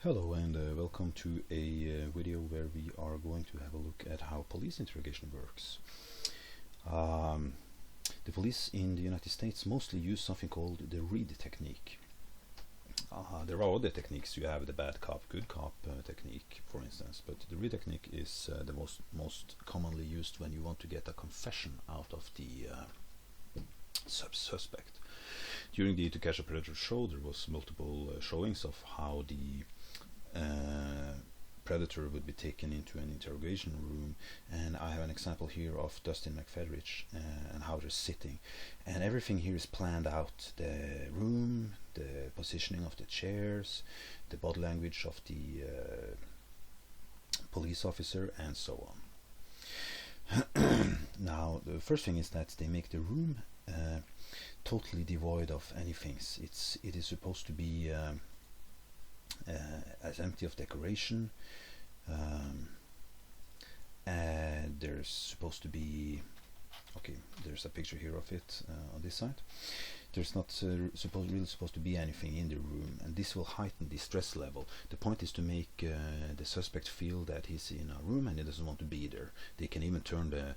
Hello and welcome to a video where we are going to have a look at how police interrogation works. The police in the United States mostly use something called the Reid Technique. There are other techniques. You have the bad cop, good cop technique, for instance, but the Reid Technique is the most commonly used when you want to get a confession out of the suspect. During the To Catch a Predator show, there was multiple showings of how the predator would be taken into an interrogation room, and I have an example here of Dustin McFedrich and how they're sitting, and everything here is planned out: the room, the positioning of the chairs, the body language of the police officer, and so on. Now the first thing is that they make the room totally devoid of anything. It is supposed to be as empty of decoration. And there's supposed to be, okay, there's a picture here of it on this side. There's not really supposed to be anything in the room, and this will heighten the stress level. The point is to make the suspect feel that he's in a room and he doesn't want to be there. They can even turn the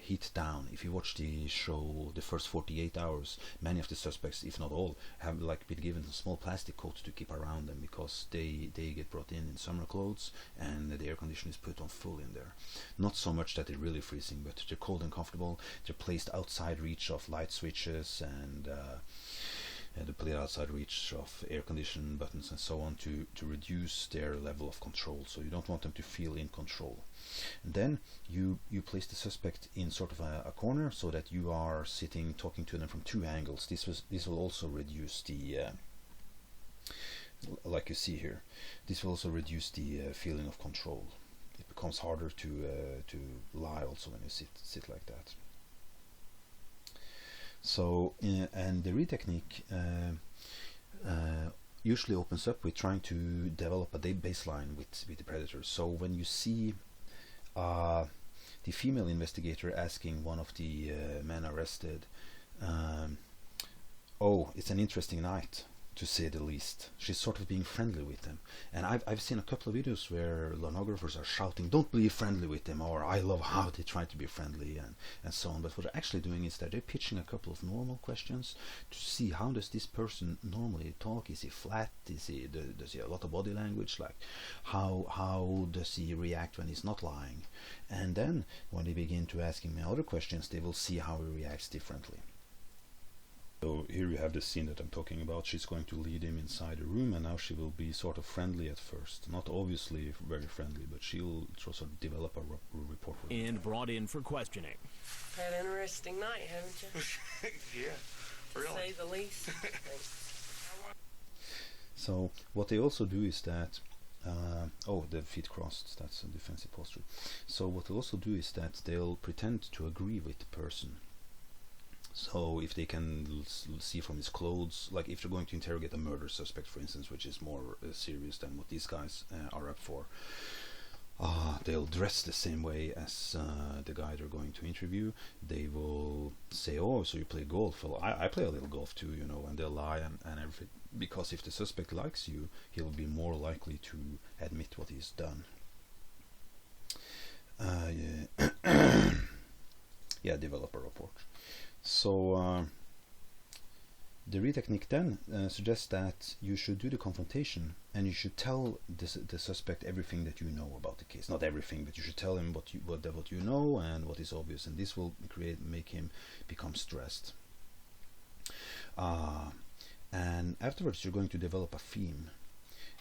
heat down. If you watch the show, the first 48 hours, many of the suspects, if not all, have been given small plastic coats to keep around them, because they get brought in summer clothes and the air conditioning is put on full in there. Not so much that they're really freezing, but they're cold and comfortable. They're placed outside reach of light switches and the play outside reach of air conditioning buttons and so on, to reduce their level of control. So you don't want them to feel in control. And then you place the suspect in sort of a corner, so that you are sitting talking to them from two angles. This will also reduce the like you see here, this will also reduce the feeling of control. It becomes harder to lie also when you sit like that. So, and the Reid Technique usually opens up with trying to develop a baseline with the predator. So when you see the female investigator asking one of the men arrested, oh, it's an interesting night, to say the least. She's sort of being friendly with them. And I've seen a couple of videos where pornographers are shouting, "Don't be friendly with them," or "I love how they try to be friendly," and so on. But what they're actually doing is that they're pitching a couple of normal questions to see how does this person normally talk. Is he flat? Does he have a lot of body language? Like how does he react when he's not lying? And then when they begin to ask him other questions, they will see how he reacts differently. So here you have the scene that I'm talking about. She's going to lead him inside the room, and now she will be sort of friendly at first. Not obviously very friendly, but she'll sort of develop a rapport with him. And brought in for questioning. Had an interesting night, haven't you? Yeah, really. To say the least. So what they also do is that oh, the feet crossed, that's a defensive posture. So what they'll also do is that they'll pretend to agree with the person. So if they can see from his clothes, like if they're going to interrogate a murder suspect, for instance, which is more serious than what these guys are up for, they'll dress the same way as the guy they're going to interview. They will say, "Oh, so you play golf?" Well, I play a little golf too, you know, and they'll lie and everything. Because if the suspect likes you, he'll be more likely to admit what he's done. Yeah, develop a report. So the Reid Technique then suggests that you should do the confrontation, and you should tell the suspect everything that you know about the case. Not everything, but you should tell him what you know and what is obvious, and this will make him become stressed. And afterwards, you're going to develop a theme.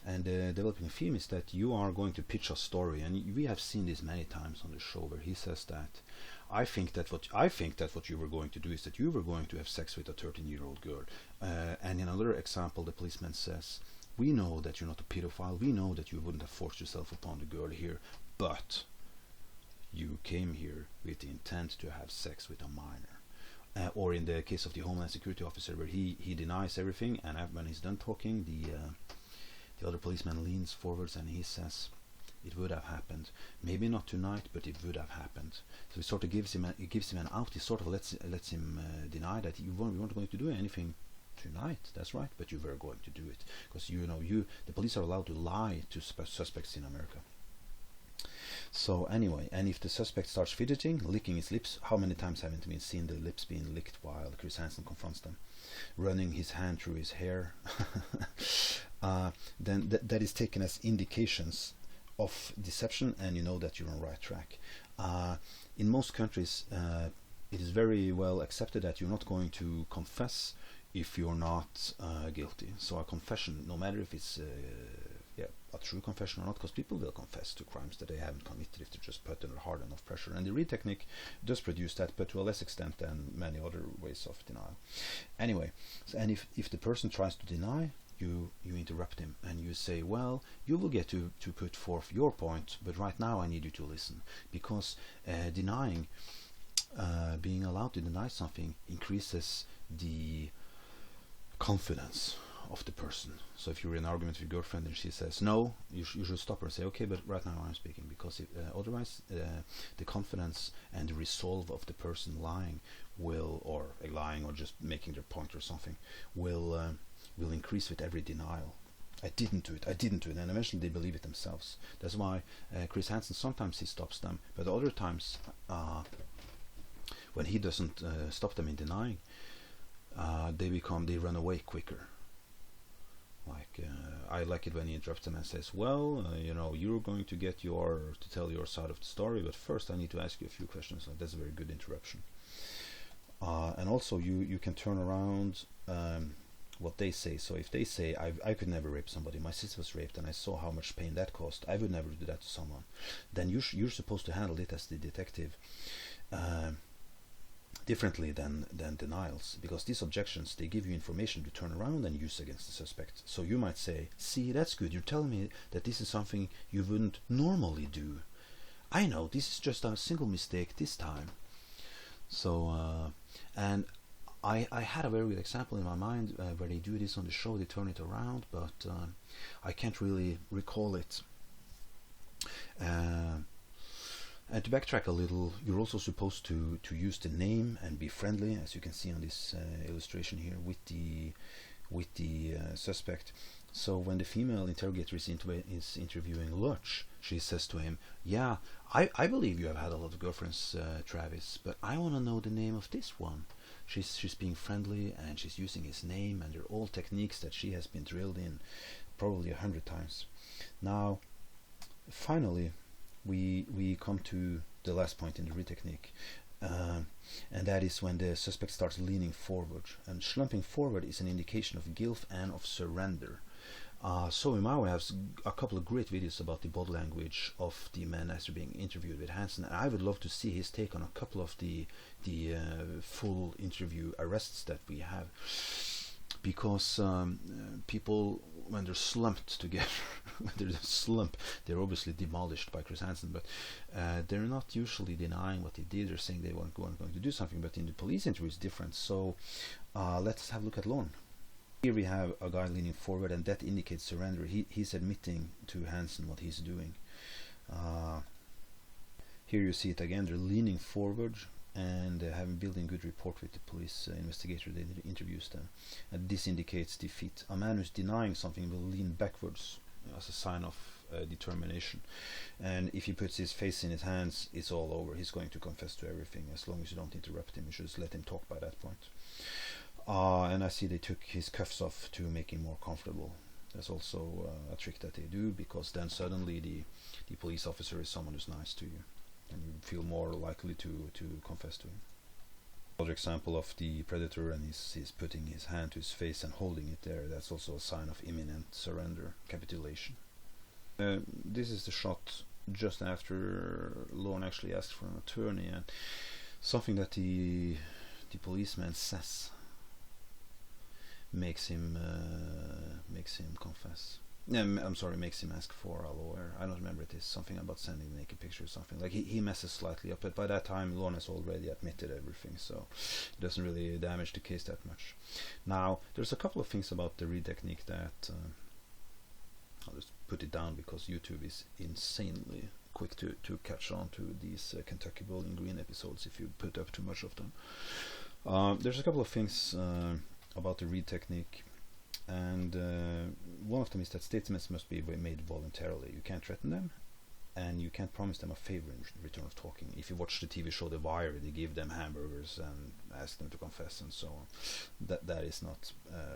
And developing a theme is that you are going to pitch a story, and we have seen this many times on the show, where he says that I think that what you were going to do is that you were going to have sex with a 13-year-old girl. And in another example, the policeman says, "We know that you're not a pedophile. We know that you wouldn't have forced yourself upon the girl here, but you came here with the intent to have sex with a minor." Or in the case of the Homeland Security officer, where he denies everything, and when he's done talking, the other policeman leans forwards and he says, "It would have happened. Maybe not tonight, but it would have happened." So it gives him an out. It sort of lets him deny that you weren't going to do anything tonight. That's right, but you were going to do it because the police are allowed to lie to suspects in America. So anyway, and if the suspect starts fidgeting, licking his lips, how many times haven't we seen the lips being licked while Chris Hansen confronts them? Running his hand through his hair, then that is taken as indications of deception, and you know that you're on the right track. In most countries, it is very well accepted that you're not going to confess if you're not guilty. So a confession, no matter if it's a true confession or not, because people will confess to crimes that they haven't committed if they're just put under hard enough pressure. And the Reid technique does produce that, but to a less extent than many other ways of denial. Anyway, and if the person tries to deny, you interrupt him and you say, well, you will get to put forth your point, but right now I need you to listen, because denying, being allowed to deny something increases the confidence of the person. So if you're in an argument with your girlfriend and she says no, you should stop her and say, okay, but right now I'm speaking, because otherwise the confidence and the resolve of the person lying or just making their point or something will increase with every denial. I didn't do it, and eventually they believe it themselves. That's why Chris Hansen, sometimes he stops them, but other times when he doesn't stop them in denying, they run away quicker. I like it when he interrupts them and says, well, you're going to tell your side of the story, but first I need to ask you a few questions. That's a very good interruption. And also you can turn around what they say. So if they say, I could never rape somebody, my sister was raped and I saw how much pain that caused, I would never do that to someone, then you're supposed to handle it as the detective differently than denials, because these objections, they give you information to turn around and use against the suspect. So you might say, see, that's good, you're telling me that this is something you wouldn't normally do. I know, this is just a single mistake this time. So and I had a very good example in my mind where they do this on the show, they turn it around, but I can't really recall it. And to backtrack a little, you're also supposed to use the name and be friendly, as you can see on this illustration here, with the suspect. So when the female interrogator is interviewing Lurch, she says to him, yeah, I believe you have had a lot of girlfriends, Travis, but I want to know the name of this one. She's being friendly and she's using his name, and they're all techniques that she has been drilled in probably 100 times. Now, finally, we come to the last point in the Reid technique, and that is when the suspect starts leaning forward. And slumping forward is an indication of guilt and of surrender. So Imao has a couple of great videos about the body language of the men as they're being interviewed with Hansen. I would love to see his take on a couple of the full interview arrests that we have, because people, when they're slumped together, they're obviously demolished by Chris Hansen, but they're not usually denying what they did. They're saying they weren't going to do something, but in the police interview it's different. So let's have a look at Lorne. Here we have a guy leaning forward, and that indicates surrender. He's admitting to Hansen what he's doing. Here you see it again. They're leaning forward and having building good rapport with the police investigator that interviews them. And this indicates defeat. A man who's denying something will lean backwards as a sign of determination. And if he puts his face in his hands, it's all over. He's going to confess to everything. As long as you don't interrupt him, you should just let him talk by that point. And I see they took his cuffs off to make him more comfortable. That's also a trick that they do, because then suddenly the police officer is someone who's nice to you, and you feel more likely to confess to him. Another example of the predator, and he's putting his hand to his face and holding it there. That's also a sign of imminent surrender, capitulation. This is the shot just after Lorne actually asked for an attorney, and something that the policeman says makes him confess. I'm sorry, makes him ask for a lawyer. I don't remember, it is something about sending the naked picture or something. Like he messes slightly up, but by that time Lorne has already admitted everything, so it doesn't really damage the case that much. Now, there's a couple of things about the Reid technique that I'll just put it down, because YouTube is insanely quick to catch on to these Kentucky Bowling Green episodes if you put up too much of them. There's a couple of things about the Reid technique, and one of them is that statements must be made voluntarily. You can't threaten them, and you can't promise them a favor in return of talking. If you watch the TV show The Wire, they give them hamburgers and ask them to confess and so on. That is not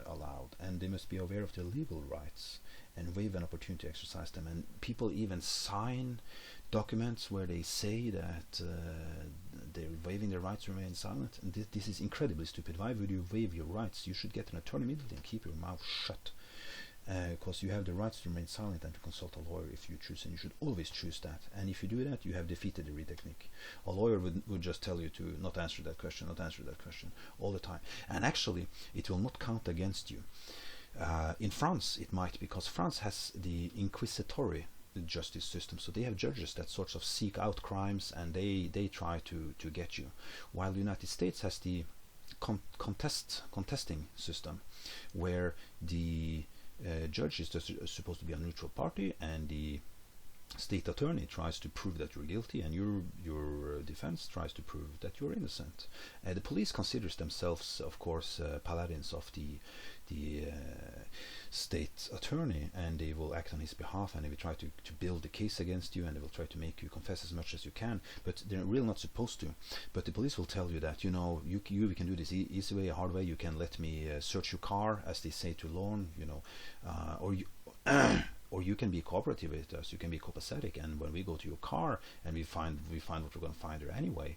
allowed, and they must be aware of their legal rights and waive an opportunity to exercise them. And people even sign documents where they say that they're waiving their rights to remain silent. And this is incredibly stupid. Why would you waive your rights? You should get an attorney immediately and keep your mouth shut. Because you have the rights to remain silent and to consult a lawyer if you choose, and you should always choose that. And if you do that, you have defeated the Reid technique. A lawyer would just tell you to not answer that question all the time. And actually, it will not count against you. In France, it might, because France has the inquisitory justice system, so they have judges that sorts of seek out crimes and they try to get you, while the United States has the contesting system, where the judge is just supposed to be a neutral party, and the state attorney tries to prove that you're guilty, and your defense tries to prove that you're innocent. The police considers themselves, of course, paladins of the state attorney, and they will act on his behalf, and they will try to build the case against you, and they will try to make you confess as much as you can, but they're really not supposed to. But the police will tell you that, you know, we can do this easy way, a hard way. You can let me search your car, as they say to lawn, you know, or you or you can be cooperative with us, you can be copacetic, and when we go to your car and we find what we're going to find there anyway,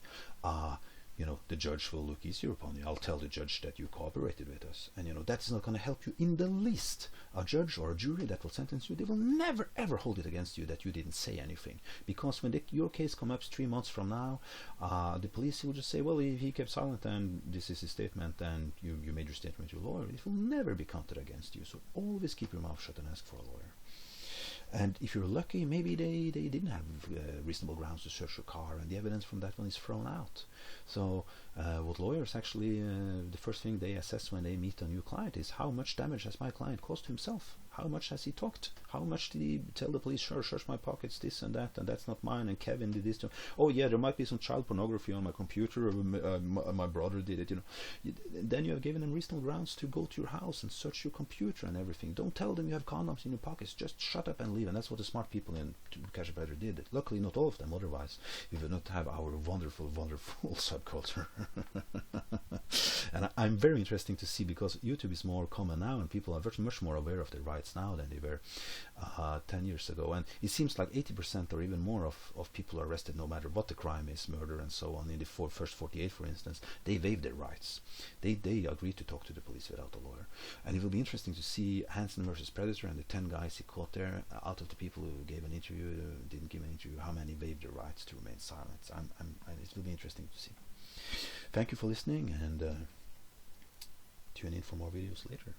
you know, the judge will look easier upon you. I'll tell the judge that you cooperated with us, and you know, that's not going to help you in the least. A judge or a jury that will sentence you, they will never ever hold it against you that you didn't say anything, because when your case comes up 3 months from now, the police will just say, well, he kept silent and this is his statement, and you made your statement to your lawyer. It will never be counted against you, so always keep your mouth shut and ask for a lawyer. And if you're lucky, maybe they didn't have reasonable grounds to search your car, and the evidence from that one is thrown out. So what lawyers actually, the first thing they assess when they meet a new client is, how much damage has my client caused to himself? How much has he talked? How much did he tell the police, sure, search my pockets, this and that's not mine, and Kevin did this too. Oh yeah, there might be some child pornography on my computer, or my brother did it, you know. Then you have given them reasonable grounds to go to your house and search your computer and everything. Don't tell them you have condoms in your pockets, just shut up and leave. And that's what the smart people in Catch a Predator did. Luckily not all of them, otherwise we would not have our wonderful subculture. And I'm very interesting to see, because YouTube is more common now, and people are much more aware of their rights now than they were 10 years ago. And it seems like 80% or even more of people are arrested, no matter what the crime is, murder and so on. In the first 48, for instance, they waive their rights. They agree to talk to the police without a lawyer. And it will be interesting to see Hansen versus Predator, and the 10 guys he caught there, out of the people who gave an interview, didn't give an interview, how many waived their rights to remain silent. It will be interesting to see. Thank you for listening, and tune in for more videos later.